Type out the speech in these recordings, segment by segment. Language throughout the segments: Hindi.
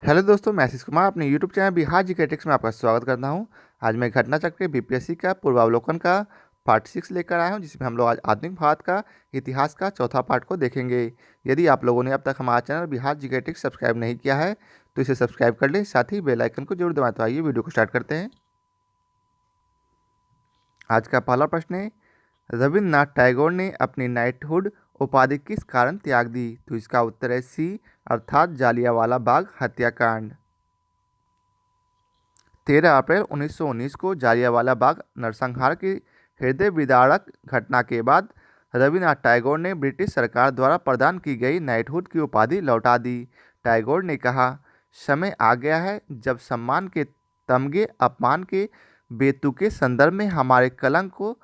हेलो दोस्तों, मैं आशीष कुमार अपने यूट्यूब चैनल बिहार जी के टिक्स में आपका स्वागत करता हूं। आज मैं घटना चक्र के बीपीएससी का पूर्वावलोकन का पार्ट 6 लेकर आया हूं, जिसमें हम लोग आज आधुनिक भारत का इतिहास का चौथा पार्ट को देखेंगे। यदि आप लोगों ने अब तक हमारा चैनल बिहार जी के टिक्स सब्सक्राइब नहीं किया है तो इसे सब्सक्राइब कर लें, साथ ही बेल आइकन को जरूर दबाएं। तो आइए वीडियो को स्टार्ट करते हैं। आज का पहला प्रश्न है, रविन्द्रनाथ टैगोर ने अपनी नाइटहुड उपाधि किस कारण त्याग दी? तो इसका उत्तर है सी, अर्थात जालियांवाला बाग हत्याकांड। 13 अप्रैल 1919 को जालियांवाला बाग नरसंहार की हृदय विदारक घटना के बाद रविन्द्रनाथ टैगोर ने ब्रिटिश सरकार द्वारा प्रदान की गई नाइटहुड की उपाधि लौटा दी। टैगोर ने कहा, समय आ गया है जब सम्मान के तमगे अपमान के बेतुके संदर्भ में हमारे कलंक को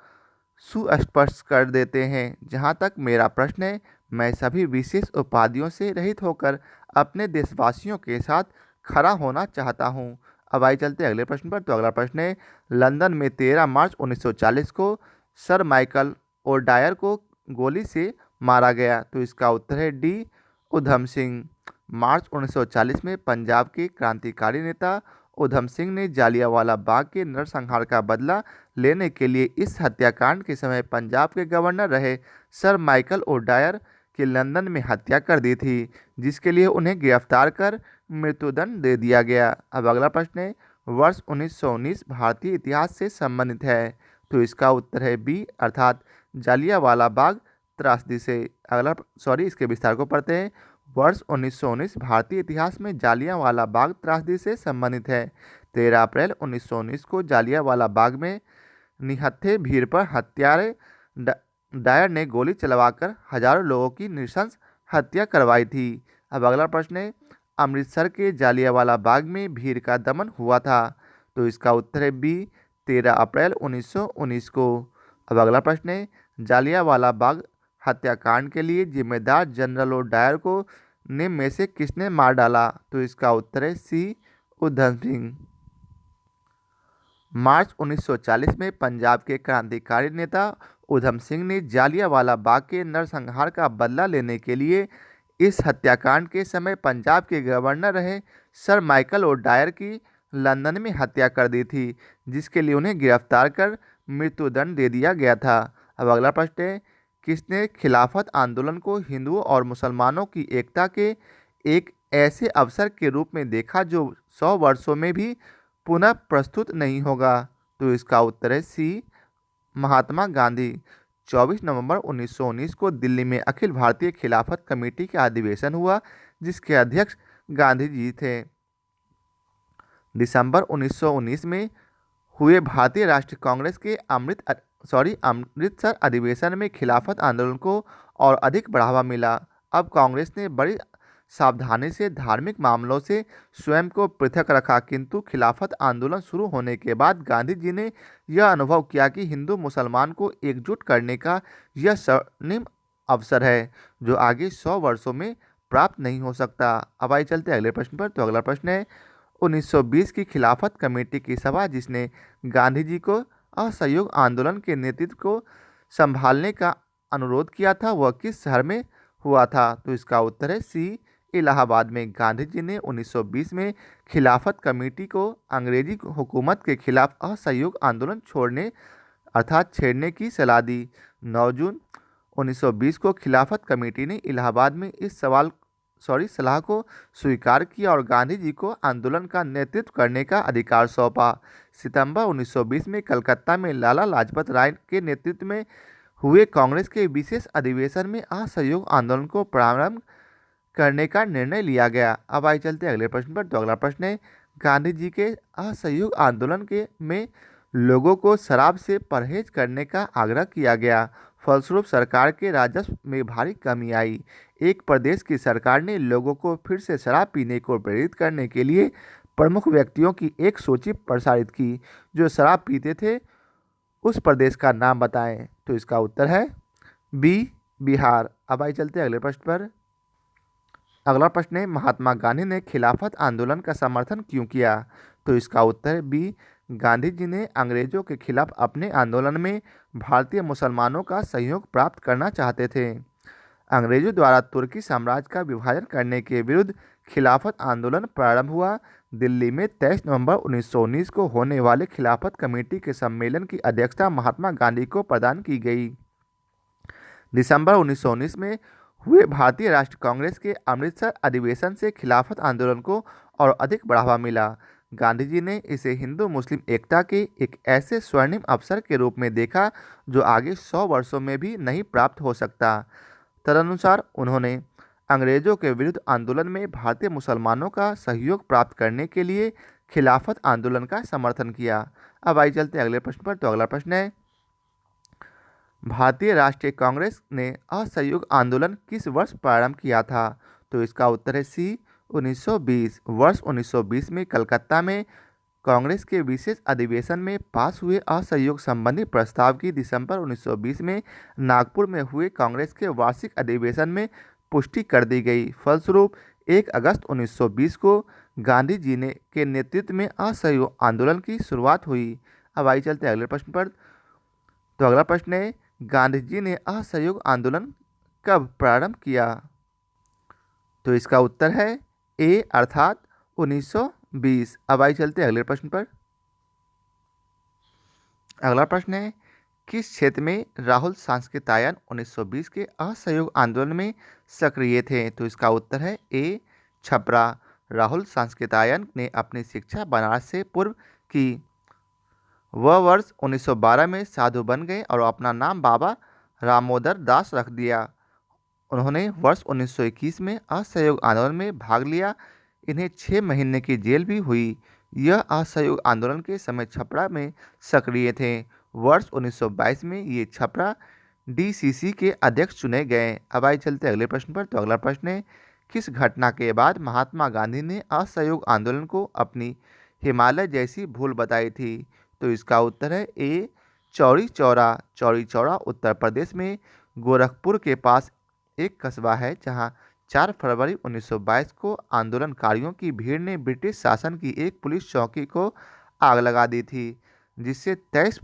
सुस्पष्ट कर देते हैं। जहाँ तक मेरा प्रश्न है, मैं सभी विशेष उपाधियों से रहित होकर अपने देशवासियों के साथ खड़ा होना चाहता हूँ। अब आइए चलते अगले प्रश्न पर। तो अगला प्रश्न है, लंदन में 13 मार्च 1940 को सर माइकल ओडायर को गोली से मारा गया। तो इसका उत्तर है डी, उधम सिंह। मार्च 1940 में पंजाब के क्रांतिकारी नेता उधम सिंह ने जालियांवाला बाग के नरसंहार का बदला लेने के लिए इस हत्याकांड के समय पंजाब के गवर्नर रहे सर माइकल ओडायर की लंदन में हत्या कर दी थी, जिसके लिए उन्हें गिरफ्तार कर मृत्युदंड दे दिया गया। अब अगला प्रश्न है, वर्ष 1919 भारतीय इतिहास से संबंधित है। तो इसका उत्तर है बी, अर्थात जालियांवाला बाग त्रासदी से। इसके विस्तार को पढ़ते हैं। वर्ष 1919 भारतीय इतिहास में जालियांवाला बाग त्रासदी से संबंधित है। 13 अप्रैल 1919 को जालियांवाला बाग में निहत्थे भीड़ पर हत्यारे डायर ने गोली चलवाकर हजारों लोगों की नृशंस हत्या करवाई थी। अब अगला प्रश्न है, अमृतसर के जालियांवाला बाग में भीड़ का दमन हुआ था। तो इसका उत्तर है बी, 13 अप्रैल 1919 को। अब अगला प्रश्न है, जालियांवाला बाग हत्याकांड के लिए जिम्मेदार जनरल ओ डायर को निम्न में से किसने मार डाला? तो इसका उत्तर है सी, उधम सिंह। मार्च 1940 में पंजाब के क्रांतिकारी नेता उधम सिंह ने जालियांवाला बाग के नरसंहार का बदला लेने के लिए इस हत्याकांड के समय पंजाब के गवर्नर रहे सर माइकल ओडायर की लंदन में हत्या कर दी थी, जिसके लिए उन्हें गिरफ्तार कर मृत्युदंड दे दिया गया था। अब अगला प्रश्न है, किसने खिलाफत आंदोलन को हिंदुओं और मुसलमानों की एकता के एक ऐसे अवसर के रूप में देखा जो 100 वर्षों में भी पुनः प्रस्तुत नहीं होगा? तो इसका उत्तर है सी, महात्मा गांधी। 24 नवंबर 1919 को दिल्ली में अखिल भारतीय खिलाफत कमेटी का अधिवेशन हुआ, जिसके अध्यक्ष गांधी जी थे। दिसंबर 1919 में हुए भारतीय राष्ट्रीय कांग्रेस के अमृतसर अधिवेशन में खिलाफत आंदोलन को और अधिक बढ़ावा मिला। अब कांग्रेस ने बड़ी सावधानी से धार्मिक मामलों से स्वयं को पृथक रखा, किंतु खिलाफत आंदोलन शुरू होने के बाद गांधी जी ने यह अनुभव किया कि हिंदू मुसलमान को एकजुट करने का यह स्वर्णिम अवसर है जो आगे 100 वर्षों में प्राप्त नहीं हो सकता। अब आइए चलते अगले प्रश्न पर। तो अगला प्रश्न है, 1920 की खिलाफत कमेटी की सभा जिसने गांधी जी को असहयोग आंदोलन के नेतृत्व को संभालने का अनुरोध किया था, वह किस शहर में हुआ था? तो इसका उत्तर है सी, इलाहाबाद में। गांधी जी ने 1920 में खिलाफत कमेटी को अंग्रेजी हुकूमत के खिलाफ असहयोग आंदोलन छेड़ने की सलाह दी। 9 जून 1920 को खिलाफत कमेटी ने इलाहाबाद में इस सलाह को स्वीकार किया और गांधी जी को आंदोलन का नेतृत्व करने का अधिकार सौंपा। सितंबर 1920 में कलकत्ता में लाला लाजपत राय के नेतृत्व में हुए कांग्रेस के विशेष अधिवेशन में असहयोग आंदोलन को प्रारंभ करने का निर्णय लिया गया। अब आइए चलते अगले प्रश्न पर। तो अगला प्रश्न है, गांधी जी के असहयोग आंदोलन में लोगों को शराब से परहेज करने का आग्रह किया गया, फलस्वरूप सरकार के राजस्व में भारी कमी आई। एक प्रदेश की सरकार ने लोगों को फिर से शराब पीने को प्रेरित करने के लिए प्रमुख व्यक्तियों की एक सूची प्रसारित की जो शराब पीते थे। उस प्रदेश का नाम बताएं। तो इसका उत्तर है बी, बिहार। अब आइए चलते अगले प्रश्न पर। अगला प्रश्न है, महात्मा गांधी ने खिलाफत आंदोलन का समर्थन क्यों किया? तो इसका उत्तर है बी, गांधी जी ने अंग्रेजों के खिलाफ अपने आंदोलन में भारतीय मुसलमानों का सहयोग प्राप्त करना चाहते थे। अंग्रेजों द्वारा तुर्की साम्राज्य का विभाजन करने के विरुद्ध खिलाफत आंदोलन प्रारंभ हुआ। दिल्ली में 23 नवंबर 1919 को होने वाले खिलाफत कमेटी के सम्मेलन की अध्यक्षता महात्मा गांधी को प्रदान की गई। दिसंबर 1919 में हुए भारतीय राष्ट्रीय कांग्रेस के अमृतसर अधिवेशन से खिलाफत आंदोलन को और अधिक बढ़ावा मिला। गांधी जी ने इसे हिंदू मुस्लिम एकता के एक ऐसे स्वर्णिम अवसर के रूप में देखा जो आगे 100 वर्षों में भी नहीं प्राप्त हो सकता। तदनुसार उन्होंने अंग्रेजों के विरुद्ध आंदोलन में भारतीय मुसलमानों का सहयोग प्राप्त करने के लिए खिलाफत आंदोलन का समर्थन किया। अब आइए चलते हैं अगले प्रश्न पर। तो अगला प्रश्न है, भारतीय राष्ट्रीय कांग्रेस ने असहयोग आंदोलन किस वर्ष प्रारंभ किया था? तो इसका उत्तर है सी 1920। वर्ष 1920 में कलकत्ता में कांग्रेस के विशेष अधिवेशन में पास हुए असहयोग संबंधी प्रस्ताव की दिसंबर 1920 में नागपुर में हुए कांग्रेस के वार्षिक अधिवेशन में पुष्टि कर दी गई। फलस्वरूप 1 अगस्त 1920 को गांधी जी ने के नेतृत्व में असहयोग आंदोलन की शुरुआत हुई। अब आइए चलते हैं अगले प्रश्न पर। तो अगला प्रश्न है, गांधी जी ने असहयोग आंदोलन कब प्रारंभ किया? तो इसका उत्तर है ए अर्थात 1920। अब आइए चलते हैं अगले प्रश्न पर। अगला प्रश्न है, किस क्षेत्र में राहुल सांस्कृत्यायन 1920 के असहयोग आंदोलन में सक्रिय थे? तो इसका उत्तर है ए छपरा। राहुल सांस्कृत्यायन ने अपनी शिक्षा बनारस से पूर्व की। वह वर्ष 1912 में साधु बन गए और अपना नाम बाबा रामोदर दास रख दिया। उन्होंने वर्ष 1921 में असहयोग आंदोलन में भाग लिया। इन्हें 6 महीने की जेल भी हुई। यह असहयोग आंदोलन के समय छपरा में सक्रिय थे। वर्ष 1922 में ये छपरा डीसीसी के अध्यक्ष चुने गए। अब आइए चलते अगले प्रश्न पर। तो अगला प्रश्न है, किस घटना के बाद महात्मा गांधी ने असहयोग आंदोलन को अपनी हिमालय जैसी भूल बताई थी? तो इसका उत्तर है ए चौरी चौरा। चौरी चौरा उत्तर प्रदेश में गोरखपुर के पास एक कस्बा है जहां 4 फरवरी 1922 को आंदोलनकारियों की भीड़ ने ब्रिटिश शासन की एक पुलिस चौकी को आग लगा दी थी, जिससे 23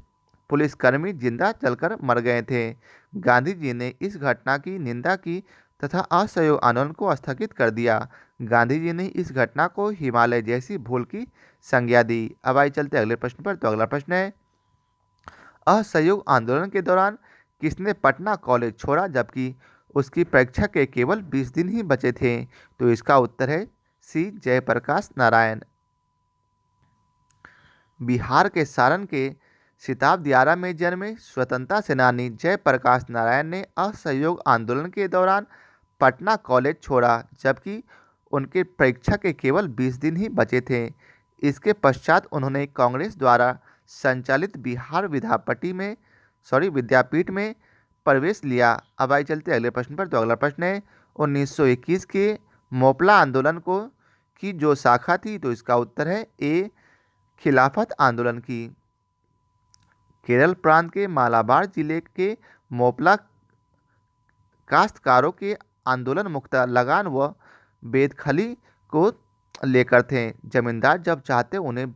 पुलिसकर्मी जिंदा जलकर मर गए थे। गांधी जी ने इस घटना की निंदा की तथा असहयोग आंदोलन को स्थगित कर दिया। गांधी जी ने इस घटना को हिमालय जैसी भूल की संज्ञा दी। अब आइए चलते अगले प्रश्न पर। तो अगला प्रश्न है, असहयोग आंदोलन के दौरान किसने पटना कॉलेज छोड़ा जबकि उसकी परीक्षा के केवल 20 दिन ही बचे थे? तो इसका उत्तर है सी जयप्रकाश नारायण। बिहार के सारण के सिताब दियारा में जन्मे स्वतंत्रता सेनानी जयप्रकाश नारायण ने असहयोग आंदोलन के दौरान पटना कॉलेज छोड़ा जबकि उनके परीक्षा के केवल 20 दिन ही बचे थे। इसके पश्चात उन्होंने कांग्रेस द्वारा संचालित बिहार विद्यापीठ में प्रवेश लिया। अब आइए चलते अगले प्रश्न पर। तो अगला प्रश्न है, 1921 के मोपला आंदोलन को की जो शाखा थी? तो इसका उत्तर है ए खिलाफत आंदोलन की। केरल प्रांत के मालाबार जिले के मोपला काश्तकारों के आंदोलन मुक्ता लगान व बेदखली को लेकर थे। जमींदार जब चाहते उन्हें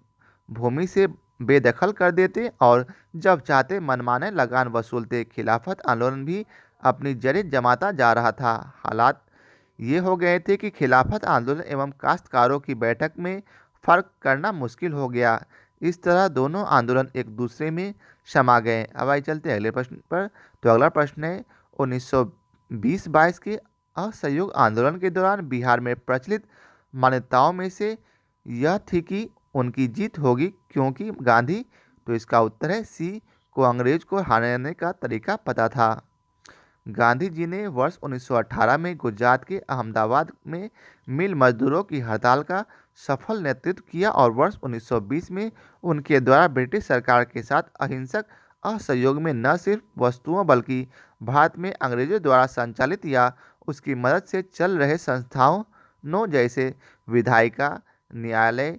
भूमि से बेदखल कर देते और जब चाहते मनमाने लगान वसूलते। खिलाफत आंदोलन भी अपनी जड़ें जमाता जा रहा था। हालात ये हो गए थे कि खिलाफत आंदोलन एवं काश्तकारों की बैठक में फर्क करना मुश्किल हो गया। इस तरह दोनों आंदोलन एक दूसरे में समा गए। अब आइए चलते अगले प्रश्न पर। तो अगला प्रश्न है, 1920-22 के असहयोग आंदोलन के दौरान बिहार में प्रचलित मान्यताओं में से यह थी कि उनकी जीत होगी क्योंकि गांधी। तो इसका उत्तर है सी को अंग्रेज को हराने का तरीका पता था। गांधी जी ने वर्ष 1918 में गुजरात के अहमदाबाद में मिल मजदूरों की हड़ताल का सफल नेतृत्व किया और वर्ष 1920 में उनके द्वारा ब्रिटिश सरकार के साथ अहिंसक असहयोग में न सिर्फ वस्तुओं बल्कि भारत में अंग्रेजों द्वारा संचालित या उसकी मदद से चल रहे संस्थाओं जैसे विधायिका, न्यायालय,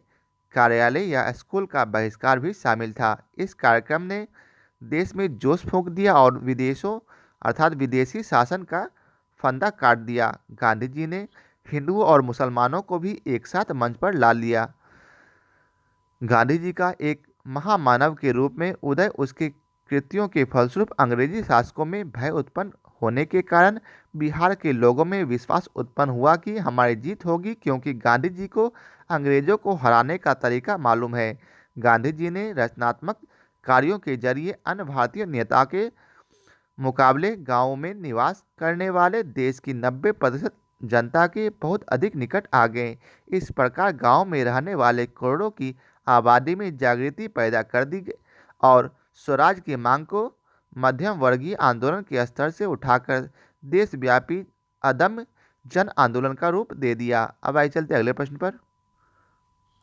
कार्यालय या स्कूल का बहिष्कार भी शामिल था। इस कार्यक्रम ने देश में जोश फूंक दिया और विदेशी शासन का फंदा काट दिया। गांधी जी ने हिंदुओं और मुसलमानों को भी एक साथ मंच पर ला लिया। गांधी जी का एक महामानव के रूप में उदय उसके कृतियों के फलस्वरूप अंग्रेजी शासकों में भय उत्पन्न होने के कारण बिहार के लोगों में विश्वास उत्पन्न हुआ कि हमारी जीत होगी, क्योंकि गांधी जी को अंग्रेजों को हराने का तरीका मालूम है। गांधी जी ने रचनात्मक कार्यों के जरिए अन्य भारतीय नेता के मुकाबले गांवों में निवास करने वाले देश की 90% जनता के बहुत अधिक निकट आ गए। इस प्रकार गांव में रहने वाले करोड़ों की आबादी में जागृति पैदा कर दी गई और स्वराज की मांग को मध्यम वर्गीय आंदोलन के स्तर से उठाकर देशव्यापी अदम्य जन आंदोलन का रूप दे दिया। अब आइए चलते अगले प्रश्न पर।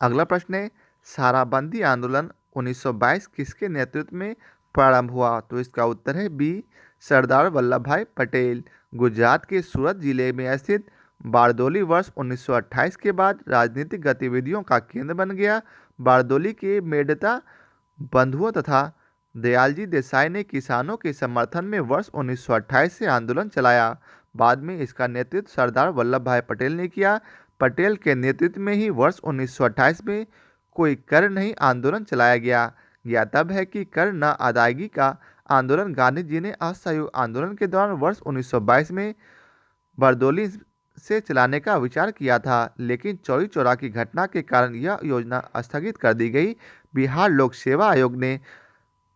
अगला प्रश्न है, साराबंदी आंदोलन 1922 किसके नेतृत्व में प्रारंभ हुआ? तो इसका उत्तर है बी, सरदार वल्लभ भाई पटेल। गुजरात के सूरत जिले में स्थित बारदोली वर्ष 1928 के बाद राजनीतिक गतिविधियों का केंद्र बन गया। बारदोली के मेड़ता बंधुओं तथा दयालजी देसाई ने किसानों के समर्थन में वर्ष 1928 से आंदोलन चलाया। बाद में इसका नेतृत्व सरदार वल्लभ भाई पटेल ने किया। पटेल के नेतृत्व में ही वर्ष 1928 में कोई कर नहीं आंदोलन चलाया गया। ज्ञातव्य है कि कर न अदायगी का आंदोलन गांधी जी ने असहयोग आंदोलन के दौरान वर्ष 1922 में बरदौली से चलाने का विचार किया था, लेकिन चौरी चौरा की घटना के कारण यह योजना स्थगित कर दी गई। बिहार लोक सेवा आयोग ने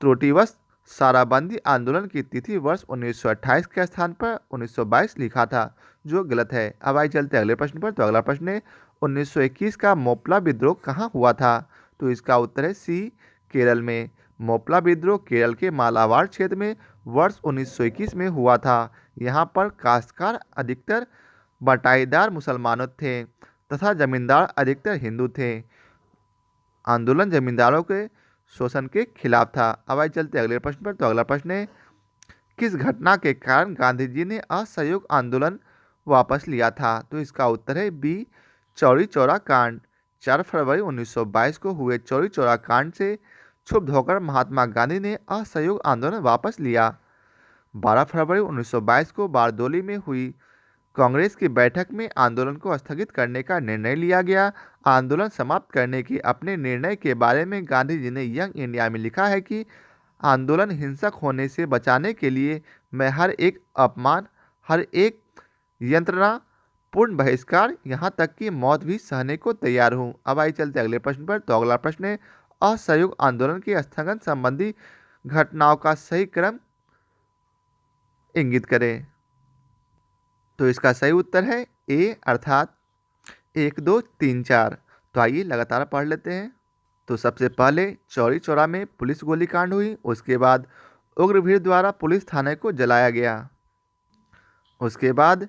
त्रुटिवश साराबंदी आंदोलन की तिथि वर्ष 1928 के स्थान पर 1922 लिखा था, जो गलत है। अब आइए चलते अगले प्रश्न पर। तो अगला प्रश्न है, 1921 का मोपला विद्रोह कहाँ हुआ था? तो इसका उत्तर है सी, केरल में। मोपला विद्रोह केरल के मालाबार क्षेत्र में वर्ष 1921 में हुआ था। यहाँ पर काश्तकार अधिकतर बटाईदार मुसलमानों थे तथा जमींदार अधिकतर हिंदू थे। आंदोलन जमींदारों के शोषण के खिलाफ था। अब आइए चलते अगले प्रश्न पर। तो अगला प्रश्न है, किस घटना के कारण गांधी जी ने असहयोग आंदोलन वापस लिया था? तो इसका उत्तर है बी, चौरी चौरा कांड। 4 फरवरी 1922 को हुए चौरी चौरा कांड से क्षुब्ध होकर महात्मा गांधी ने असहयोग आंदोलन वापस लिया। 12 फरवरी 1922 को बारदोली में हुई कांग्रेस की बैठक में आंदोलन को स्थगित करने का निर्णय लिया गया। आंदोलन समाप्त करने के अपने निर्णय के बारे में गांधी जी ने यंग इंडिया में लिखा है कि आंदोलन हिंसक होने से बचाने के लिए मैं हर एक अपमान, हर एक यंत्रणापूर्ण बहिष्कार, यहाँ तक कि मौत भी सहने को तैयार हूँ। अब आइए चलते अगले प्रश्न पर। तो अगला प्रश्न है, असहयोग आंदोलन के स्थगन संबंधी घटनाओं का सही क्रम इंगित करें। तो इसका सही उत्तर है ए, अर्थात 1, 2, 3, 4। तो आइए लगातार पढ़ लेते हैं। तो सबसे पहले चौरी चौरा में पुलिस गोलीकांड हुई। उसके बाद उग्र भीड़ द्वारा पुलिस थाने को जलाया गया। उसके बाद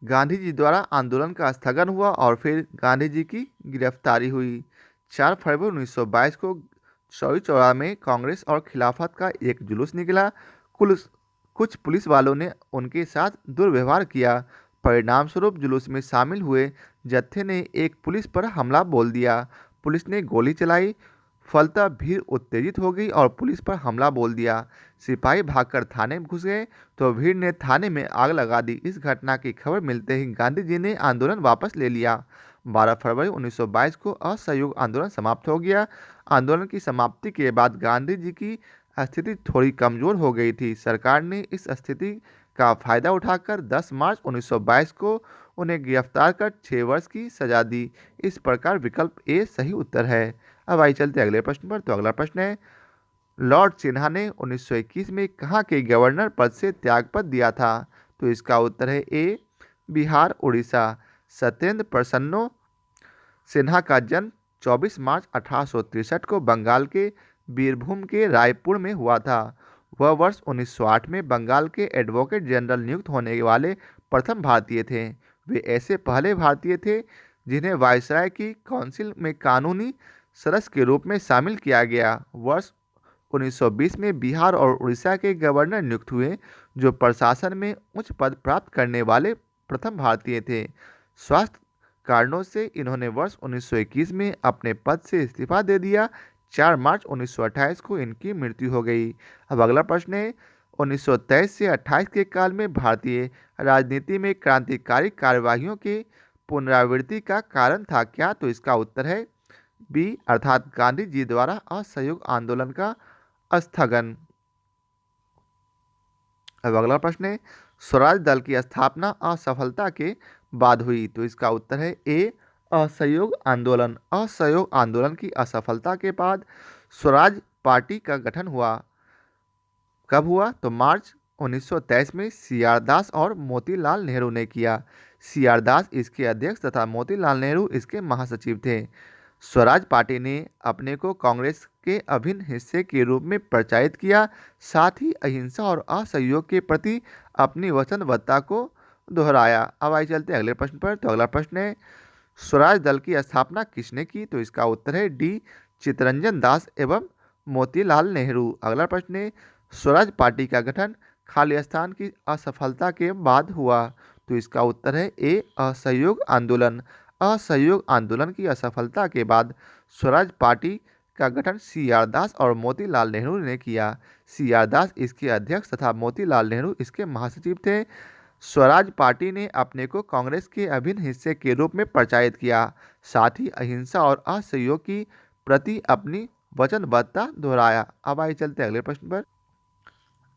गांधी जी द्वारा आंदोलन का स्थगन हुआ और फिर गांधी जी की गिरफ्तारी हुई। 4 फरवरी 1922 को चौरी चौरा में कांग्रेस और खिलाफत का एक जुलूस निकला। कुछ पुलिस वालों ने उनके साथ दुर्व्यवहार किया। परिणामस्वरूप जुलूस में शामिल हुए जत्थे ने एक पुलिस पर हमला बोल दिया। पुलिस ने गोली चलाई। फलतः भीड़ उत्तेजित हो गई और पुलिस पर हमला बोल दिया। सिपाही भागकर थाने में घुस गए तो भीड़ ने थाने में आग लगा दी। इस घटना की खबर मिलते ही गांधी जी ने आंदोलन वापस ले लिया। 12 फरवरी 1922 को असहयोग आंदोलन समाप्त हो गया। आंदोलन की समाप्ति के बाद गांधी जी की स्थिति थोड़ी कमजोर हो गई थी। सरकार ने इस स्थिति का फायदा उठाकर 10 मार्च 1922 को उन्हें गिरफ्तार कर 6 वर्ष की सजा दी। इस प्रकार विकल्प ए सही उत्तर है। अब आइए चलते अगले प्रश्न पर। तो अगला प्रश्न है, लॉर्ड सिन्हा ने 1921 में कहाँ के गवर्नर पद से त्यागपत्र दिया था? तो इसका उत्तर है ए, बिहार उड़ीसा। सत्येंद्र प्रसन्नो सिन्हा का जन्म 24 मार्च 1863 को बंगाल के बीरभूम के रायपुर में हुआ था। वह वर्ष 1908 में बंगाल के एडवोकेट जनरल नियुक्त होने वाले प्रथम भारतीय थे। वे ऐसे पहले भारतीय थे जिन्हें वायसराय की काउंसिल में कानूनी सदस्य के रूप में शामिल किया गया। वर्ष 1920 में बिहार और उड़ीसा के गवर्नर नियुक्त हुए, जो प्रशासन में उच्च पद प्राप्त करने वाले प्रथम भारतीय थे। स्वास्थ्य कारणों से इन्होंने वर्ष 1921 में अपने पद से इस्तीफा दे दिया। 4 मार्च 1928 को इनकी मृत्यु हो गई। अब अगला प्रश्न है, 1923 से 28 के काल में भारतीय राजनीति में क्रांतिकारी कार्यवाहियों के पुनरावृत्ति का कारण था क्या? तो इसका उत्तर है बी, अर्थात गांधी जी द्वारा असहयोग आंदोलन का स्थगन। अब अगला प्रश्न है, स्वराज दल की स्थापना असफलता के बाद हुई? तो इसका उत्तर है ए, असहयोग आंदोलन। असहयोग आंदोलन की असफलता के बाद स्वराज पार्टी का गठन हुआ। कब हुआ? तो मार्च 1923 में सी आर दास और मोतीलाल नेहरू ने किया। सी आर दास इसके अध्यक्ष तथा मोतीलाल नेहरू इसके महासचिव थे। स्वराज पार्टी ने अपने को कांग्रेस के अभिन्न हिस्से के रूप में प्रचारित किया, साथ ही अहिंसा और असहयोग के प्रति अपनी वचनबद्धता को दोहराया। अब आइए चलते हैं अगले प्रश्न पर। तो अगला प्रश्न है, स्वराज दल की स्थापना किसने की? तो इसका उत्तर है डी, चित्तरंजन दास एवं मोतीलाल नेहरू। अगला प्रश्न है, स्वराज पार्टी का गठन खालिस्तान की असफलता के बाद हुआ। तो इसका उत्तर है ए, असहयोग आंदोलन। असहयोग आंदोलन की असफलता के बाद स्वराज पार्टी का गठन सी आर दास और मोतीलाल नेहरू ने किया। सी आर दास इसके अध्यक्ष तथा मोतीलाल नेहरू इसके महासचिव थे। स्वराज पार्टी ने अपने को कांग्रेस के अभिन्न हिस्से के रूप में प्रचारित किया, साथ ही अहिंसा और असहयोग की प्रति अपनी वचनबद्धता दोहराया। अब आइए चलते हैं अगले प्रश्न पर।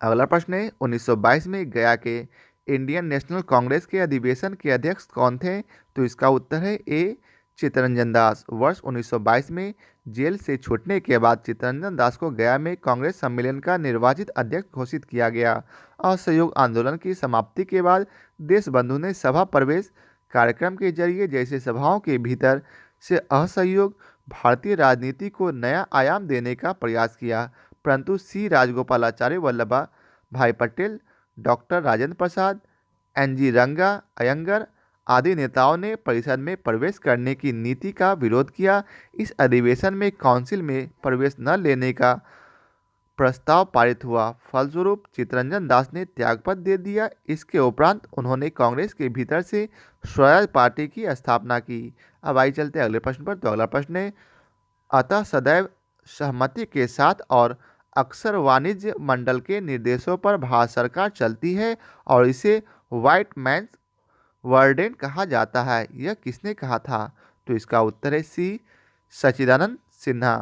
अगला प्रश्न है, 1922 में गया के इंडियन नेशनल कांग्रेस के अधिवेशन के अध्यक्ष कौन थे? तो इसका उत्तर है ए, चित्तरंजन दास। वर्ष 1922 में जेल से छूटने के बाद चित्तरंजन दास को गया में कांग्रेस सम्मेलन का निर्वाचित अध्यक्ष घोषित किया गया। असहयोग आंदोलन की समाप्ति के बाद देशबंधु ने सभा प्रवेश कार्यक्रम के जरिए जैसे सभाओं के भीतर से असहयोग भारतीय राजनीति को नया आयाम देने का प्रयास किया, परंतु सी राजगोपालाचारी वल्लभ भाई Patel, doctor Rajendra Prasad, N G रंगा अयंगर आदि नेताओं ने परिषद में प्रवेश करने की नीति का विरोध किया। इस अधिवेशन में काउंसिल में प्रवेश न लेने का प्रस्ताव पारित हुआ। फलस्वरूप चित्तरंजन दास ने त्यागपत्र दे दिया। इसके उपरांत उन्होंने कांग्रेस के भीतर से स्वराज पार्टी की स्थापना की। अब आइए चलते हैं अगले प्रश्न पर। तो अगला प्रश्न है, अतः सदैव सहमति के साथ और अक्सर वाणिज्य मंडल के निर्देशों पर भारत सरकार चलती है और इसे व्हाइट मैन्स वर्डेन कहा जाता है। यह किसने कहा था? तो इसका उत्तर है सी, सच्चिदानंद सिन्हा।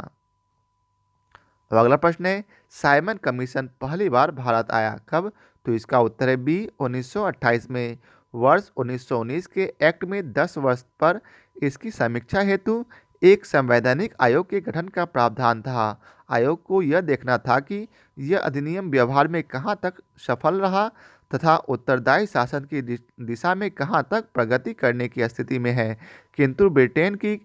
अब अगला प्रश्न है, साइमन कमीशन पहली बार भारत आया कब? तो इसका उत्तर है बी, 1928 में। वर्ष 1919 के एक्ट में 10 वर्ष पर इसकी समीक्षा हेतु एक संवैधानिक आयोग के गठन का प्रावधान था। आयोग को यह देखना था कि यह अधिनियम व्यवहार में कहाँ तक सफल रहा तथा उत्तरदायी शासन की दिशा में कहाँ तक प्रगति करने की स्थिति में है। किंतु ब्रिटेन की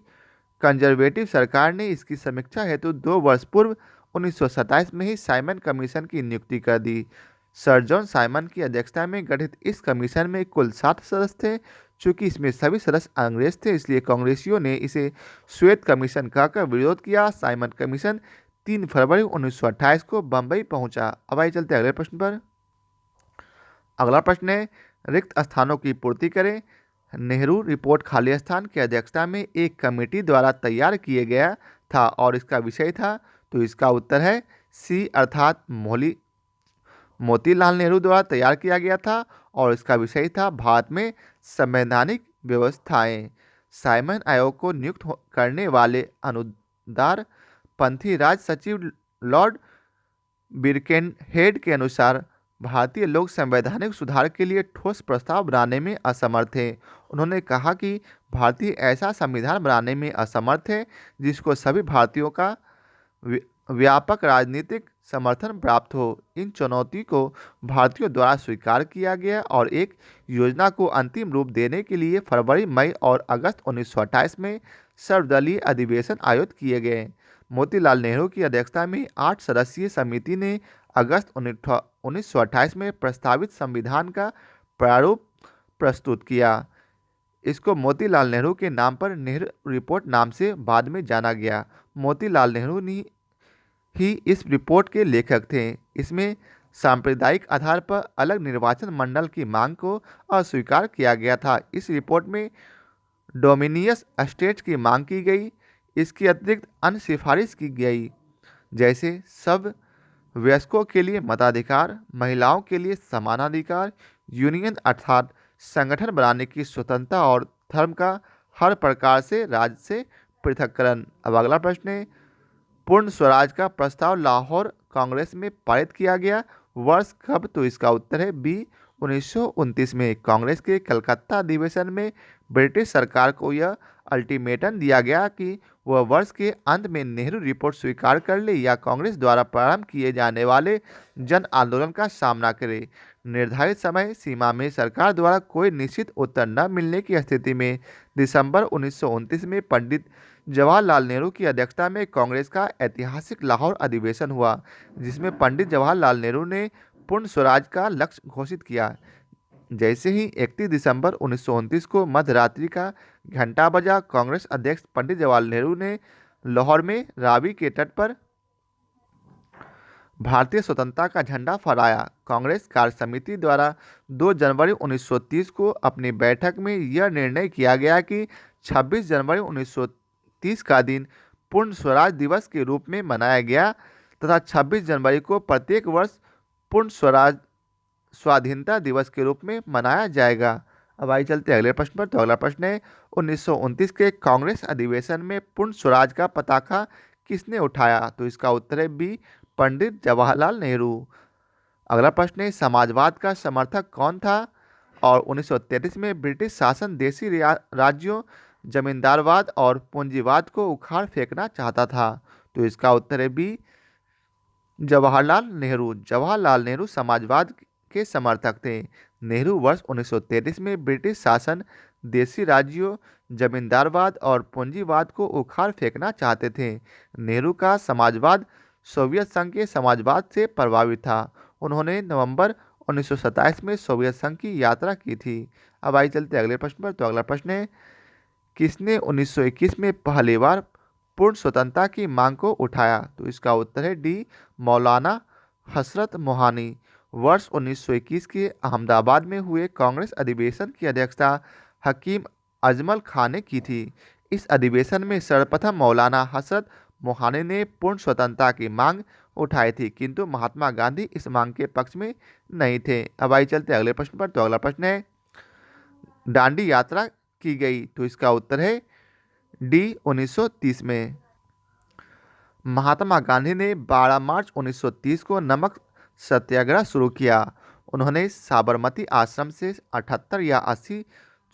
कंजर्वेटिव सरकार ने इसकी समीक्षा हेतु 2 वर्ष पूर्व 1927 में ही साइमन कमीशन की नियुक्ति कर दी। सर जॉन साइमन की अध्यक्षता में गठित इस कमीशन में कुल 7 सदस्य थे। चूंकि इसमें सभी सदस्य अंग्रेज थे, इसलिए कांग्रेसियों ने इसे श्वेत कमीशन कहकर विरोध किया। साइमन कमीशन 3 फरवरी 1928 को बंबई पहुंचा। अब आइए चलते हैं अगले प्रश्न पर। अगला प्रश्न है, रिक्त स्थानों की पूर्ति करें। नेहरू रिपोर्ट खालिस्तान की अध्यक्षता में एक कमेटी द्वारा तैयार किया गया था और इसका विषय था। तो इसका उत्तर है सी, अर्थात मोतीलाल नेहरू द्वारा तैयार किया गया था और इसका विषय था भारत में संवैधानिक व्यवस्थाएं। साइमन आयोग को नियुक्त करने वाले अनुदार पंथी राज सचिव लॉर्ड बिरकेनहेड के अनुसार भारतीय लोग संवैधानिक सुधार के लिए ठोस प्रस्ताव बनाने में असमर्थ थे। उन्होंने कहा कि भारतीय ऐसा संविधान बनाने में असमर्थ है जिसको सभी भारतीयों का व्यापक राजनीतिक समर्थन प्राप्त हो। इन चुनौती को भारतीयों द्वारा स्वीकार किया गया और एक योजना को अंतिम रूप देने के लिए फरवरी, मई और अगस्त 1928 में सर्वदलीय अधिवेशन आयोजित किए गए। मोतीलाल नेहरू की अध्यक्षता में 8 सदस्यीय समिति ने अगस्त 1928 में प्रस्तावित संविधान का प्रारूप प्रस्तुत किया। इसको मोतीलाल नेहरू के नाम पर नेहरू रिपोर्ट नाम से बाद में जाना गया। मोतीलाल नेहरू ही इस रिपोर्ट के लेखक थे। इसमें सांप्रदायिक आधार पर अलग निर्वाचन मंडल की मांग को अस्वीकार किया गया था। इस रिपोर्ट में डोमिनियस स्टेट्स की मांग की गई। इसके अतिरिक्त अन्य सिफारिश की गई, जैसे सब वयस्कों के लिए मताधिकार, महिलाओं के लिए समानाधिकार, यूनियन अर्थात संगठन बनाने की स्वतंत्रता और धर्म का हर प्रकार से राज्य से पृथक्करण। अब अगला प्रश्न है, पूर्ण स्वराज का प्रस्ताव लाहौर कांग्रेस में पारित किया गया वर्ष कब? तो इसका उत्तर है बी, 1929 में कांग्रेस के कलकत्ता अधिवेशन में ब्रिटिश सरकार को यह अल्टीमेटम दिया गया कि वह वर्ष के अंत में नेहरू रिपोर्ट स्वीकार कर ले या कांग्रेस द्वारा प्रारंभ किए जाने वाले जन आंदोलन का सामना करे। निर्धारित समय सीमा में सरकार द्वारा कोई निश्चित उत्तर न मिलने की स्थिति में दिसंबर 1929 में पंडित जवाहरलाल नेहरू की अध्यक्षता में कांग्रेस का ऐतिहासिक लाहौर अधिवेशन हुआ, जिसमें पंडित जवाहरलाल नेहरू ने पूर्ण स्वराज का लक्ष्य घोषित किया। जैसे ही 31 दिसंबर 1929 को मध्यरात्रि का घंटा बजा, कांग्रेस अध्यक्ष पंडित जवाहरलाल नेहरू ने लाहौर में रावी के तट पर भारतीय स्वतंत्रता का झंडा फहराया। कांग्रेस कार्य समिति द्वारा 2 जनवरी 1930 को अपनी बैठक में यह निर्णय किया गया कि 26 जनवरी 1930 का दिन पूर्ण स्वराज दिवस के रूप में मनाया गया तथा 26 जनवरी को प्रत्येक वर्ष पूर्ण स्वराज स्वाधीनता दिवस के रूप में मनाया जाएगा। अब आइए चलते अगले प्रश्न पर। तो अगला प्रश्न है, 1929 के कांग्रेस अधिवेशन में पूर्ण स्वराज का पताका किसने उठाया? तो इसका उत्तर है बी, पंडित जवाहरलाल नेहरू। अगला प्रश्न है, समाजवाद का समर्थक कौन था और 1933 में ब्रिटिश शासन देशी राज्यों, जमींदारवाद और पूंजीवाद को उखाड़ फेंकना चाहता था? तो इसका उत्तर है बी, जवाहरलाल नेहरू। जवाहरलाल नेहरू समाजवाद के समर्थक थे। नेहरू वर्ष 1933 में ब्रिटिश शासन देशी राज्यों, जमींदारवाद और पूंजीवाद को उखाड़ फेंकना चाहते थे। नेहरू का समाजवाद सोवियत संघ के समाजवाद से प्रभावित था। उन्होंने नवंबर 1927 में सोवियत संघ की यात्रा की थी। अब आइए चलते अगले प्रश्न पर। तो अगला प्रश्न है, किसने 1921 में पहली बार पूर्ण स्वतंत्रता की मांग को उठाया? तो इसका उत्तर है डी, मौलाना हसरत मोहानी। वर्ष 1921 के अहमदाबाद में हुए कांग्रेस अधिवेशन की अध्यक्षता हकीम अजमल खान ने की थी। इस अधिवेशन में सर्वप्रथम मौलाना हसरत मोहानी ने पूर्ण स्वतंत्रता की मांग उठाई थी, किंतु महात्मा गांधी इस मांग के पक्ष में नहीं थे। अब आइए चलते अगले प्रश्न पर। तो अगला प्रश्न है, दांडी यात्रा की गई? तो इसका उत्तर है डी, 1930 में। महात्मा गांधी ने 12 मार्च 1930 को नमक सत्याग्रह शुरू किया। उन्होंने साबरमती आश्रम से 78 या 80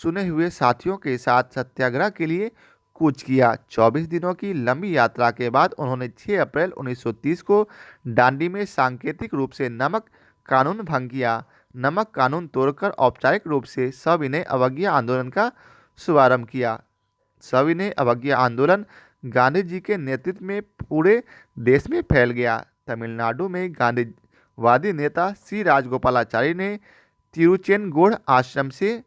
चुने हुए साथियों के साथ सत्याग्रह के लिए कूच किया। 24 दिनों की लंबी यात्रा के बाद उन्होंने 6 अप्रैल 1930 को दांडी में सांकेतिक रूप से नमक कानून भंग किया। नमक कानून तोड़कर औपचारिक रूप से सविनय अवज्ञा आंदोलन का शुभारंभ किया। सविनय अवज्ञा आंदोलन गांधी जी के नेतृत्व में पूरे देश में फैल गया। तमिलनाडु में गांधीवादी नेता सी राजगोपालाचारी ने तिरुचेनगोड आश्रम से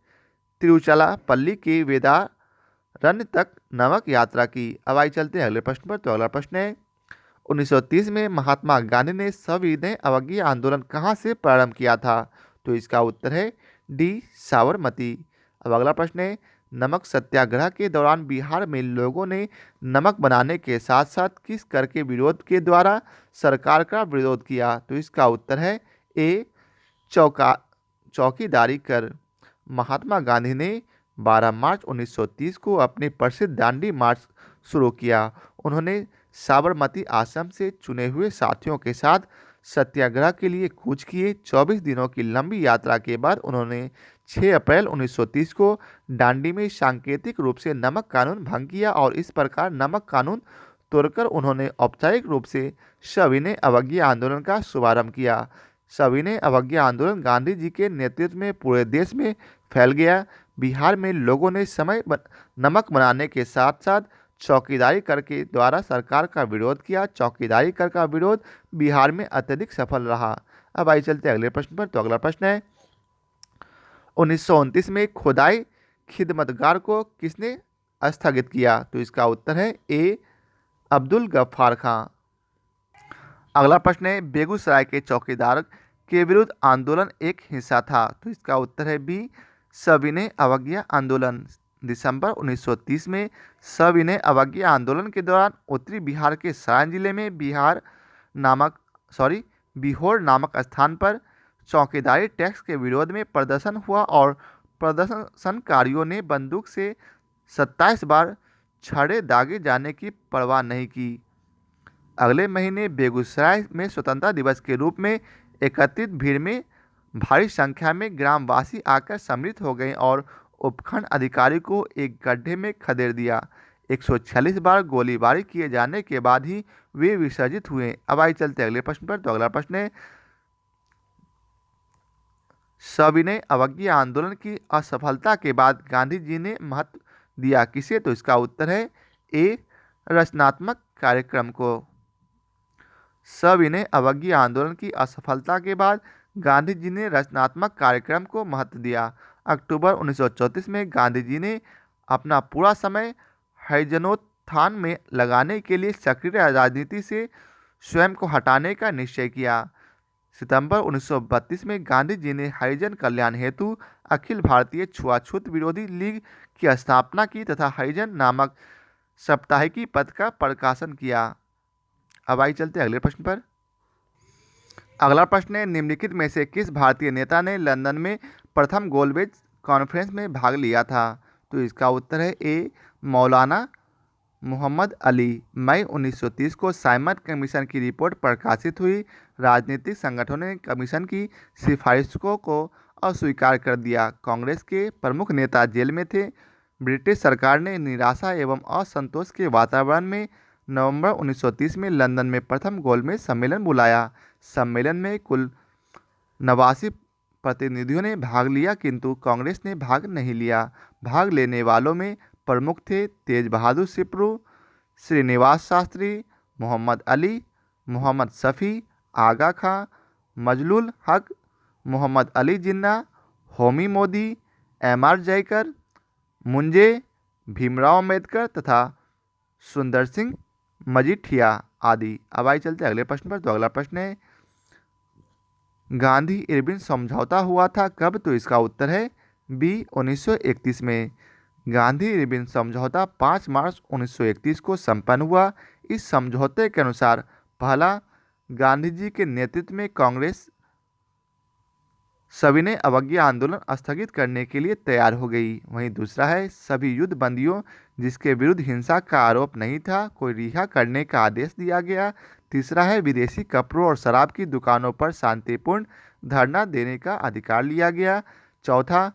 तिरुचिरापल्ली के वेदारण्य तक नमक यात्रा की। अब आइए चलते हैं अगले प्रश्न पर। तो अगला प्रश्न है, 1930 में महात्मा गांधी ने सविनय अवज्ञा आंदोलन कहाँ से प्रारंभ किया था? तो इसका उत्तर है डी, साबरमती। अब अगला प्रश्न है, नमक सत्याग्रह के दौरान बिहार में लोगों ने नमक बनाने के साथ साथ किस कर के विरोध के द्वारा सरकार का विरोध किया? तो इसका उत्तर है ए, चौकीदारी कर। महात्मा गांधी ने 12 मार्च 1930 को अपने प्रसिद्ध दांडी मार्च शुरू किया। उन्होंने साबरमती आश्रम से चुने हुए साथियों के साथ सत्याग्रह के लिए कूच किए। 24 दिनों की लंबी यात्रा के बाद उन्होंने 6 अप्रैल 1930 को दांडी में सांकेतिक रूप से नमक कानून भंग किया और इस प्रकार नमक कानून तोड़कर उन्होंने औपचारिक रूप से सविनय अवज्ञा आंदोलन का शुभारंभ किया। सविनय अवज्ञा आंदोलन गांधी जी के नेतृत्व में पूरे देश में फैल गया। बिहार में लोगों ने नमक बनाने के साथ साथ चौकीदारी कर के द्वारा सरकार का विरोध किया। चौकीदारी कर का विरोध बिहार में अत्यधिक सफल रहा। अब आइए चलते अगले प्रश्न पर। तो अगला प्रश्न है, 1929 में खुदाई खिदमतगार को किसने स्थगित किया? तो इसका उत्तर है ए, अब्दुल गफ्फार खां। अगला प्रश्न है, बेगूसराय के चौकीदार के विरुद्ध आंदोलन एक हिस्सा था? तो इसका उत्तर है बी, सविनय अवज्ञा आंदोलन। दिसंबर 1930 में सविनय अवज्ञा आंदोलन के दौरान उत्तरी बिहार के सारण जिले में बिहोर नामक स्थान पर चौकीदारी टैक्स के विरोध में प्रदर्शन हुआ और प्रदर्शनकारियों ने बंदूक से 27 बार छड़े दागे जाने की परवाह नहीं की। अगले महीने बेगूसराय में स्वतंत्रता दिवस के रूप में एकत्रित भीड़ में भारी संख्या में ग्रामवासी आकर सम्मिलित हो गए और उपखंड अधिकारी को एक गड्ढे में खदेड़ दिया। 146 बार गोलीबारी किए जाने के बाद ही वे विसर्जित हुए। अब आइए चलते अगले प्रश्न पर। तो अगला प्रश्न है, सविनय अवज्ञा आंदोलन की असफलता के बाद गांधी जी ने महत्व दिया किसे? तो इसका उत्तर है ए, रचनात्मक कार्यक्रम को। सविनय अवज्ञा आंदोलन की असफलता के बाद गांधी जी ने रचनात्मक कार्यक्रम को महत्व दिया। अक्टूबर 1934 में गांधी जी ने अपना पूरा समय हरिजनोत्थान में लगाने के लिए सक्रिय राजनीति से स्वयं को हटाने का निश्चय किया। सितंबर 1932 में गांधी जी ने हरिजन कल्याण हेतु अखिल भारतीय छुआछूत विरोधी लीग की स्थापना की तथा हरिजन नामक साप्ताहिकी पत्र का प्रकाशन किया। अब आइए चलते अगले प्रश्न पर। अगला प्रश्न है, निम्नलिखित में से किस भारतीय नेता ने लंदन में प्रथम गोलमेज कॉन्फ्रेंस में भाग लिया था? तो इसका उत्तर है ए, मौलाना मोहम्मद अली। मई 1930 को साइमन कमीशन की रिपोर्ट प्रकाशित हुई। राजनीतिक संगठनों ने कमीशन की सिफारिशों को अस्वीकार कर दिया। कांग्रेस के प्रमुख नेता जेल में थे। ब्रिटिश सरकार ने निराशा एवं असंतोष के वातावरण में नवंबर 1930 में लंदन में प्रथम गोलमेज सम्मेलन बुलाया। सम्मेलन में कुल 89 प्रतिनिधियों ने भाग लिया, किंतु कांग्रेस ने भाग नहीं लिया। भाग लेने वालों में प्रमुख थे तेज बहादुर सिप्रू, श्रीनिवास शास्त्री, मोहम्मद अली, मोहम्मद शफी, आगा खां, मजलुल हक, मोहम्मद अली जिन्ना, होमी मोदी, एम.आर. जयकर, मुंजे, भीमराव अम्बेडकर तथा सुंदर सिंह मजीठिया आदि। अब आइए चलते अगले प्रश्न पर। तो अगला प्रश्न है, गांधी इरविन समझौता हुआ था कब? तो इसका उत्तर है बी, 1931 में। गांधी इरविन समझौता 5 मार्च 1931 को संपन्न हुआ। इस समझौते के अनुसार पहला, गांधी जी के नेतृत्व में कांग्रेस सविनय अवज्ञा आंदोलन स्थगित करने के लिए तैयार हो गई। वहीं दूसरा है, सभी युद्ध बंदियों जिसके विरुद्ध हिंसा का आरोप नहीं था को रिहा करने का आदेश दिया गया। तीसरा है, विदेशी कपड़ों और शराब की दुकानों पर शांतिपूर्ण धरना देने का अधिकार लिया गया। चौथा,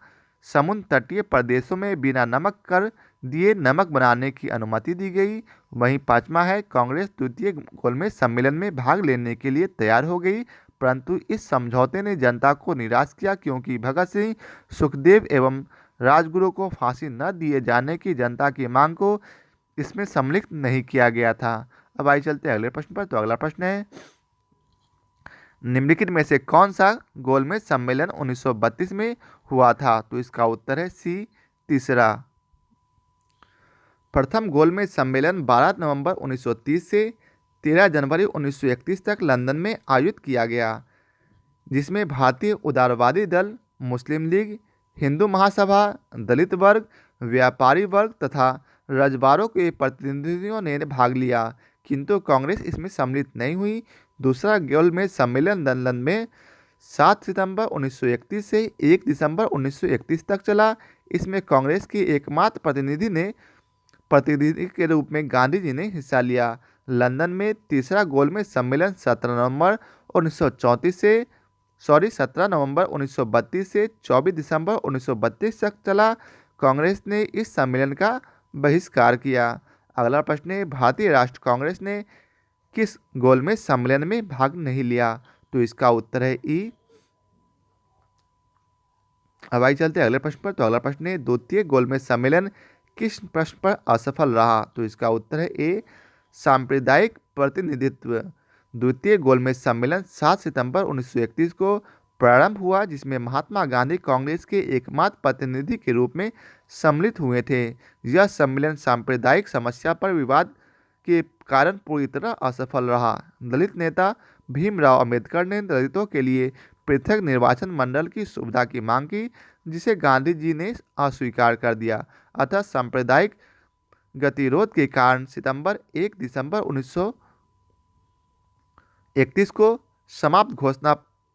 समुद्र तटीय प्रदेशों में बिना नमक कर दिए नमक बनाने की अनुमति दी गई। वहीं पांचवा है, कांग्रेस द्वितीय गोलमेज सम्मेलन में भाग लेने के लिए तैयार हो गई, परंतु इस समझौते ने जनता को निराश किया क्योंकि भगत सिंह, सुखदेव एवं राजगुरु को फांसी न दिए जाने की जनता की मांग को इसमें सम्मिलित नहीं किया गया था। अब आइए चलते हैं अगले प्रश्न पर। तो अगला प्रश्न है, निम्नलिखित में से कौन सा गोलमेज सम्मेलन 1932 में हुआ था? तो इसका उत्तर है सी, तीसरा। प्रथम गोलमेज सम्मेलन 12 नवंबर 1930 से 13 जनवरी 1931 तक लंदन में आयोजित किया गया, जिसमें भारतीय उदारवादी दल, मुस्लिम लीग, हिंदू महासभा, दलित वर्ग, व्यापारी वर्ग तथा रजवाड़ों के प्रतिनिधियों ने भाग लिया, किंतु कांग्रेस इसमें सम्मिलित नहीं हुई। दूसरा गोलमेज सम्मेलन लंदन में 7 सितंबर 1931 से 1 दिसंबर 1931 तक चला। इसमें कांग्रेस के एकमात्र प्रतिनिधि के रूप में गांधी जी ने हिस्सा लिया। लंदन में तीसरा गोलमेज सम्मेलन 17 नवंबर 1932 से 24 दिसंबर 1932 तक चला। कांग्रेस ने इस सम्मेलन का बहिष्कार किया। अगला प्रश्न है, भारतीय राष्ट्रीय कांग्रेस ने किस गोलमेज सम्मेलन में भाग नहीं लिया? तो इसका उत्तर है ई। अब आइए चलते हैं अगले प्रश्न पर। तो अगला प्रश्न है, द्वितीय गोलमेज सम्मेलन किस प्रश्न पर असफल रहा? तो इसका उत्तर है ए, सांप्रदायिक प्रतिनिधित्व। द्वितीय गोलमेज सम्मेलन 7 सितंबर 1931 को प्रारंभ हुआ, जिसमें महात्मा गांधी कांग्रेस के एकमात्र प्रतिनिधि के रूप में सम्मिलित हुए थे। यह सम्मेलन सांप्रदायिक समस्या पर विवाद के कारण पूरी तरह असफल रहा। दलित नेता भीमराव अम्बेडकर ने दलितों के लिए पृथक निर्वाचन मंडल की सुविधा की मांग की, जिसे गांधी जी ने अस्वीकार कर दिया। अतः सांप्रदायिक गतिरोध के कारण 1 दिसंबर 1931 को समाप्त घोषणा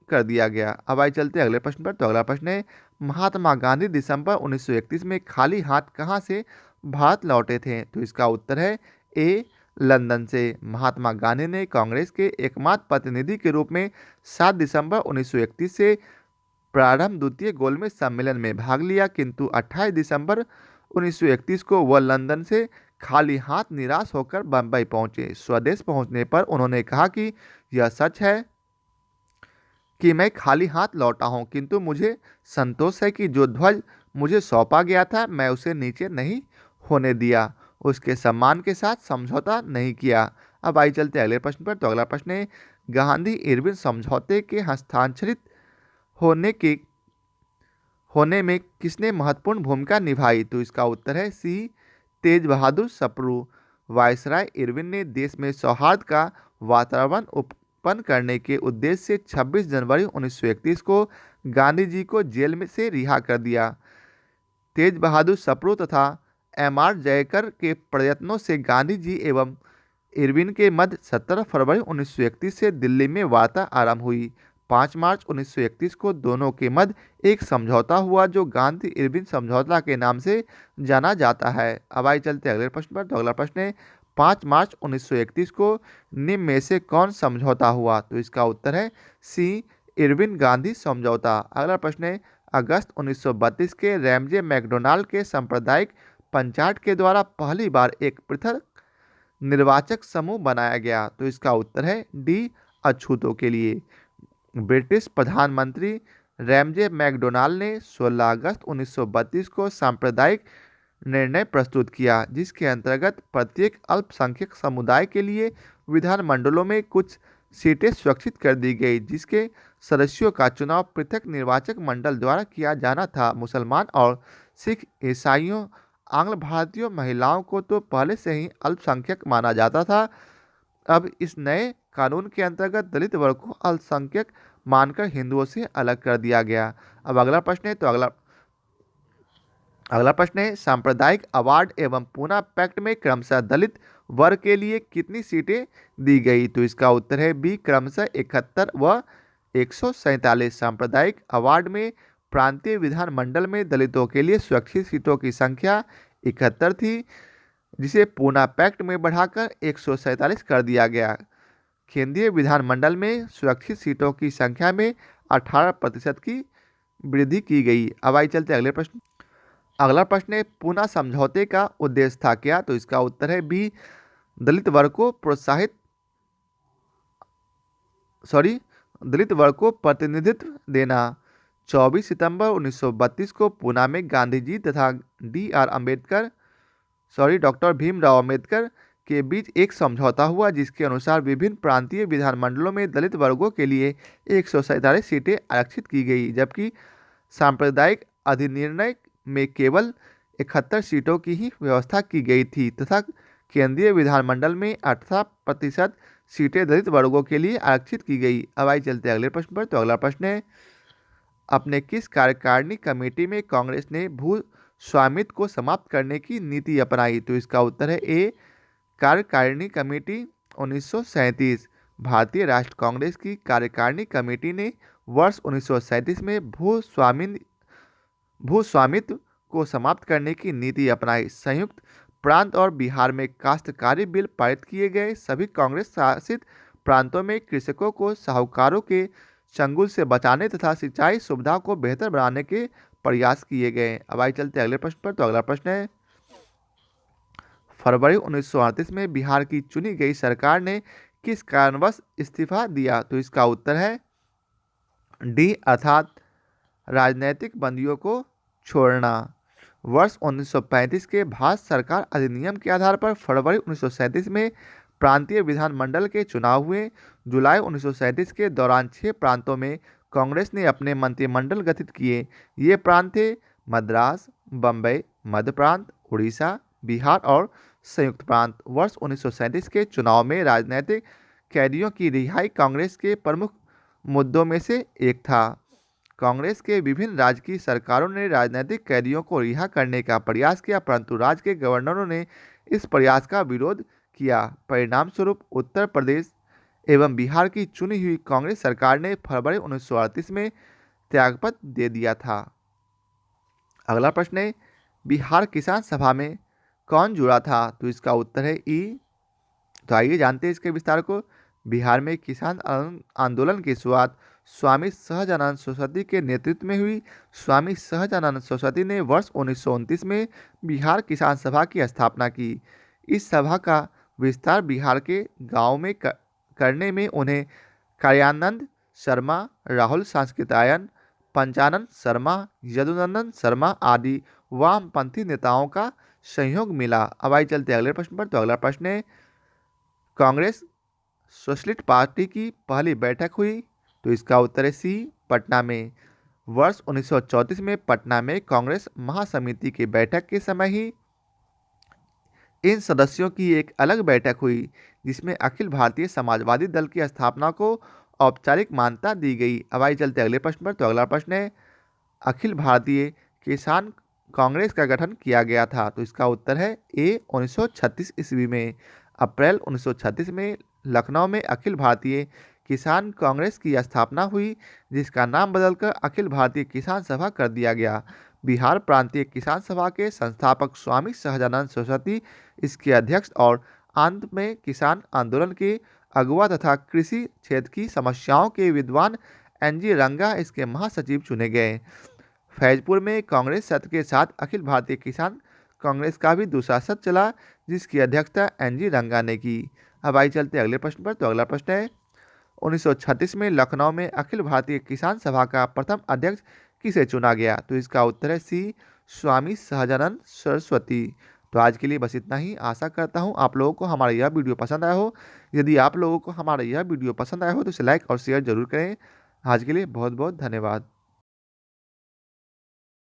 कर दिया गया। अब आइए चलते हैं अगले प्रश्न पर। तो अगला प्रश्न है, महात्मा गांधी दिसंबर 1931 में खाली हाथ कहां से भारत लौटे थे? तो इसका उत्तर है ए, लंदन से। महात्मा गांधी ने कांग्रेस के एकमात्र प्रतिनिधि के रूप में 7 दिसंबर 1931 से प्रारंभ द्वितीय गोलमेज सम्मेलन में भाग लिया, किंतु 28 दिसंबर 1931 को वह लंदन से खाली हाथ निराश होकर बंबई पहुंचे। स्वदेश पहुंचने पर उन्होंने कहा कि यह सच है कि मैं खाली हाथ लौटा हूं, किंतु मुझे संतोष है कि जो ध्वज मुझे सौंपा गया था मैं उसे नीचे नहीं होने दिया, उसके सम्मान के साथ समझौता नहीं किया। अब आई चलते अगले प्रश्न पर। तो अगला प्रश्न है, गांधी इरविन समझौते के हस्ताक्षरित होने के होने में किसने महत्वपूर्ण भूमिका निभाई? तो इसका उत्तर है सी, तेज बहादुर सप्रू। वायसराय इरविन ने देश में सौहार्द का वातावरण उत्पन्न करने के उद्देश्य से 26 जनवरी 1931 को गांधी जी को जेल में से रिहा कर दिया। तेज बहादुर सप्रू तथा एम.आर. जयकर के प्रयत्नों से गांधी जी एवं इरविन के मध्य 17 फरवरी 1931 से दिल्ली में वार्ता आरंभ हुई। 5 मार्च 1931 को दोनों के मध्य एक समझौता हुआ जो गांधी इरविन समझौता के नाम से जाना जाता है। अब आइए चलते अगले प्रश्न पर। तो अगला प्रश्न है, 5 मार्च 1931 को निम्न में से कौन समझौता हुआ? तो इसका उत्तर है सी, इरविन गांधी समझौता। अगला प्रश्न है, अगस्त 1932 के रैमजे मैकडोनाल्ड के सांप्रदायिक पंचायत के द्वारा पहली बार एक पृथक निर्वाचक समूह बनाया गया। तो इसका उत्तर है डी, अछूतों के लिए। ब्रिटिश प्रधानमंत्री रैमजे मैकडोनाल्ड ने 16 अगस्त 1932 को सांप्रदायिक निर्णय प्रस्तुत किया, जिसके अंतर्गत प्रत्येक अल्पसंख्यक समुदाय के लिए विधानमंडलों में कुछ सीटें सुरक्षित कर दी गई, जिसके सदस्यों का चुनाव पृथक निर्वाचक मंडल द्वारा किया जाना था। मुसलमान और सिख, ईसाइयों, आंग्ल भारतीयों, महिलाओं को तो पहले से ही अल्पसंख्यक माना जाता था। अब इस नए कानून के अंतर्गत दलित वर्ग को अल्पसंख्यक मानकर हिंदुओं से अलग कर दिया गया। अब अगला प्रश्न है, तो अगला प्रश्न है, सांप्रदायिक अवार्ड एवं पूना पैक्ट में क्रमशः दलित वर्ग के लिए कितनी सीटें दी गई? तो इसका उत्तर है बी, क्रमशः 71 व 147। सांप्रदायिक अवार्ड में प्रांतीय विधानमंडल में दलितों के लिए सुरक्षित सीटों की संख्या 71 थी, जिसे पूना पैक्ट में बढ़ाकर 147 कर दिया गया। केंद्रीय विधानमंडल में सुरक्षित सीटों की संख्या में 18% की वृद्धि की गई। अब आइए चलते अगले प्रश्न। अगला प्रश्न है, पूना समझौते का उद्देश्य था क्या? तो इसका उत्तर है बी, दलित वर्ग को प्रतिनिधित्व देना। 24 सितंबर 1932 को पूना में गांधी जी तथा डॉक्टर भीमराव अंबेडकर के बीच एक समझौता हुआ, जिसके अनुसार विभिन्न प्रांतीय विधानमंडलों में दलित वर्गों के लिए 147 सीटें आरक्षित की गई, जबकि सांप्रदायिक अधिनिर्णय में केवल 71 सीटों की ही व्यवस्था की गई थी तथा केंद्रीय विधानमंडल में 18% सीटें दलित वर्गों के लिए आरक्षित की गई। अब आइए चलते अगले प्रश्न पर। तो अगला प्रश्न है, अपने किस कार्यकारिणी कमेटी में कांग्रेस ने भू स्वामित्व को समाप्त करने की नीति अपनाई? तो इसका उत्तर है ए, कार्यकारिणी कमेटी 1937। भारतीय राष्ट्र कांग्रेस की कार्यकारिणी कमेटी ने वर्ष 1937 में भूस्वामित्व को समाप्त करने की नीति अपनाई। संयुक्त प्रांत और बिहार में काश्तकारी बिल पारित किए गए। सभी कांग्रेस शासित प्रांतों में कृषकों को साहूकारों के चंगुल से बचाने तथा सिंचाई सुविधा को बेहतर बनाने के प्रयास किए गए। अब आइए चलते अगले प्रश्न पर। तो अगला प्रश्न है, फरवरी 1938 में बिहार की चुनी गई सरकार ने किस कारणवश इस्तीफा दिया? तो इसका उत्तर है डी, अर्थात राजनैतिक बंदियों को छोड़ना। वर्ष 1935 के भारत सरकार अधिनियम के आधार पर फरवरी 1937 में प्रांतीय विधानमंडल के चुनाव हुए। जुलाई 1937 के दौरान 6 प्रांतों में कांग्रेस ने अपने मंत्रिमंडल गठित किए। ये प्रांत थे मद्रास, बम्बई, मध्य प्रांत, उड़ीसा, बिहार और संयुक्त प्रांत। वर्ष 1937 के चुनाव में राजनीतिक कैदियों की रिहाई कांग्रेस के प्रमुख मुद्दों में से एक था। कांग्रेस के विभिन्न राज्य की सरकारों ने राजनीतिक कैदियों को रिहा करने का प्रयास किया, परंतु राज्य के गवर्नरों ने इस प्रयास का विरोध किया। परिणाम स्वरूप उत्तर प्रदेश एवं बिहार की चुनी हुई कांग्रेस सरकार ने फरवरी 1938 में त्यागपत्र दे दिया था। अगला प्रश्न है, बिहार किसान सभा में कौन जुड़ा था? तो इसका उत्तर है ई। तो आइए जानते हैं इसके विस्तार को। बिहार में किसान आंदोलन की शुरुआत स्वामी सहजानंद सरस्वती के नेतृत्व में हुई। स्वामी सहजानंद सरस्वती ने वर्ष 1929 में बिहार किसान सभा की स्थापना की। इस सभा का विस्तार बिहार के गांव में करने में उन्हें कार्यानंद शर्मा, राहुल सांस्कृत्यायन, पंचानन शर्मा, यदुनंदन शर्मा आदि वामपंथी नेताओं का सहयोग मिला। अब आइए चलते अगले प्रश्न पर। तो अगला प्रश्न है, कांग्रेस सोशलिस्ट पार्टी की पहली बैठक हुई। तो इसका उत्तर है सी, पटना में। वर्ष 1934 में पटना में कांग्रेस महासमिति की बैठक के समय ही इन सदस्यों की एक अलग बैठक हुई, जिसमें अखिल भारतीय समाजवादी दल की स्थापना को औपचारिक मान्यता दी गई। अब आइए चलते अगले प्रश्न पर। तो अगला प्रश्न है, अखिल भारतीय किसान कांग्रेस का गठन किया गया था। तो इसका उत्तर है ए, 1936 ईस्वी में। अप्रैल 1936 में लखनऊ में अखिल भारतीय किसान कांग्रेस की स्थापना हुई, जिसका नाम बदलकर अखिल भारतीय किसान सभा कर दिया गया। बिहार प्रांतीय किसान सभा के संस्थापक स्वामी सहजानंद सरस्वती इसके अध्यक्ष और अंत में किसान आंदोलन के अगुवा तथा कृषि क्षेत्र की समस्याओं के विद्वान एनजी रंगा इसके महासचिव चुने गए। फैजपुर में कांग्रेस सत्र के साथ अखिल भारतीय किसान कांग्रेस का भी दूसरा सत्र चला, जिसकी अध्यक्षता एनजी रंगा ने की। अब आइए चलते अगले प्रश्न पर। तो अगला प्रश्न है, 1936 में लखनऊ में अखिल भारतीय किसान सभा का प्रथम अध्यक्ष किसे चुना गया। तो इसका उत्तर है सी, स्वामी सहजानंद सरस्वती। तो आज के लिए बस इतना ही। आशा करता हूँ आप लोगों को हमारा यह वीडियो पसंद आया हो। यदि आप लोगों को हमारा यह वीडियो पसंद आया हो तो इसे लाइक और शेयर जरूर करें। आज के लिए बहुत बहुत धन्यवाद।